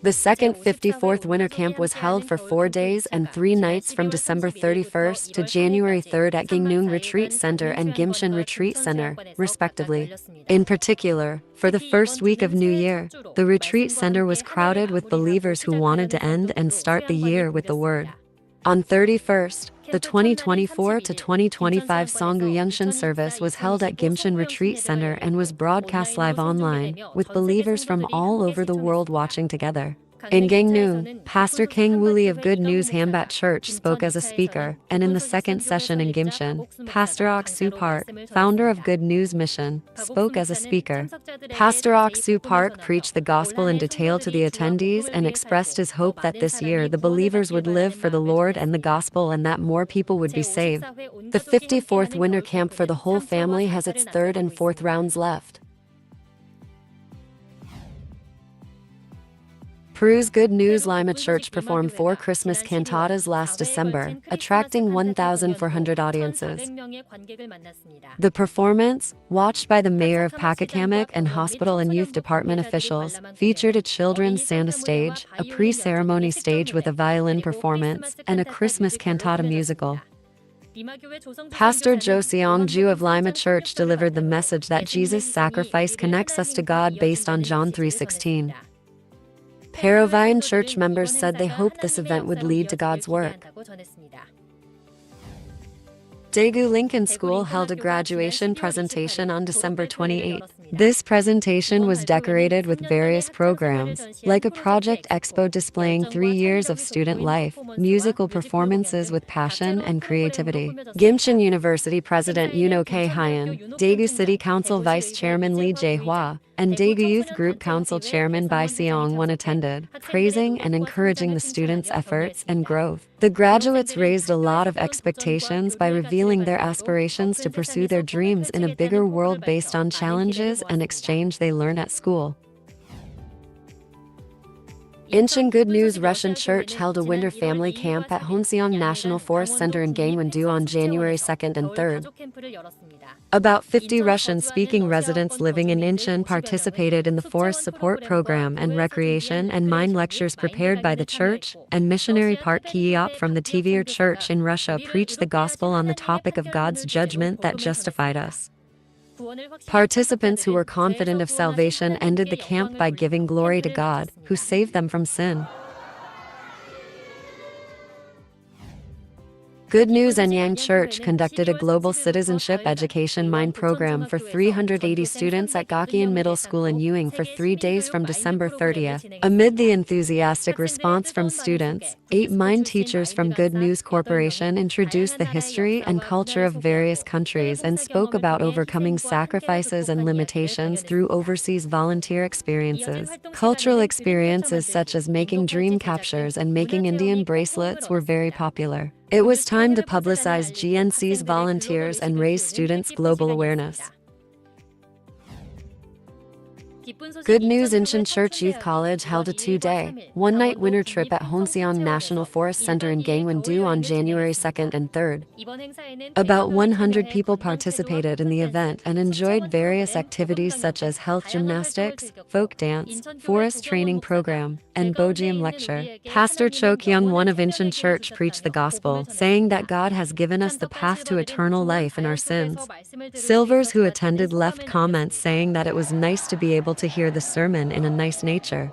The second 54th Winter Camp was held for 4 days and 3 nights from December 31st to January 3rd at Gangneung Retreat Center and Gimshin Retreat Center, respectively. In particular, for the first week of New Year, the retreat center was crowded with believers who wanted to end and start the year with the Word. On 31st, the 2024 to 2025 Songgu Youngshin service was held at Gimshin Retreat Center and was broadcast live online, with believers from all over the world watching together. In Gangneung, Pastor Kang Woo-lee of Good News Hambat Church spoke as a speaker, and in the second session in Gimshin, Pastor Ok Soo Park, founder of Good News Mission, spoke as a speaker. Pastor Ok Soo Park preached the gospel in detail to the attendees and expressed his hope that this year the believers would live for the Lord and the gospel and that more people would be saved. The 54th Winter Camp for the whole family has its third and fourth rounds left. Peru's Good News Lima Church performed 4 Christmas cantatas last December, attracting 1,400 audiences. The performance, watched by the mayor of Pakistan and hospital and youth department officials, featured a children's Santa stage, a pre-ceremony stage with a violin performance, and a Christmas cantata musical. Pastor Jo Seong-ju of Lima Church delivered the message that Jesus' sacrifice connects us to God based on John 3:16. Peruvian church members said they hoped this event would lead to God's work. Daegu Lincoln School held a graduation presentation on December 28. This presentation was decorated with various programs, like a project expo displaying 3 years of student life, musical performances with passion and creativity. Gimshin University President Yoon K. Hyun, Daegu City Council Vice Chairman Lee Jae-hwa, and Daegu Youth Group Council Chairman Bai Seong-won attended, praising and encouraging the students' efforts and growth. The graduates raised a lot of expectations by revealing their aspirations to pursue their dreams in a bigger world based on challenges and exchange they learn at school. Incheon Good News Russian Church held a winter family camp at Honseong National Forest Center in Gangwon-do on January 2nd and 3rd. About 50 Russian-speaking residents living in Incheon participated in the forest support program and recreation and mind lectures prepared by the church, and missionary Park Ki-yeop from the Tvr Church in Russia preached the gospel on the topic of God's judgment that justified us. Participants who were confident of salvation ended the camp by giving glory to God, who saved them from sin. Good News Anyang Church conducted a global citizenship education mind program for 380 students at Gakyeon Middle School in Ewing for 3 days from December 30th. Amid the enthusiastic response from students, 8 mind teachers from Good News Corporation introduced the history and culture of various countries and spoke about overcoming sacrifices and limitations through overseas volunteer experiences. Cultural experiences such as making dream captures and making Indian bracelets were very popular. It was time to publicize GNC's volunteers and raise students' global awareness. Good News Incheon Church Youth College held a 2-day, 1-night winter trip at Honseong National Forest Center in Gangwon-do on January 2nd and 3rd. About 100 people participated in the event and enjoyed various activities such as health gymnastics, folk dance, forest training program, and Bogium lecture. Pastor Cho Kyung-won of Incheon Church preached the gospel, saying that God has given us the path to eternal life in our sins. Silvers who attended left comments saying that it was nice to be able to hear the sermon in a nice nature.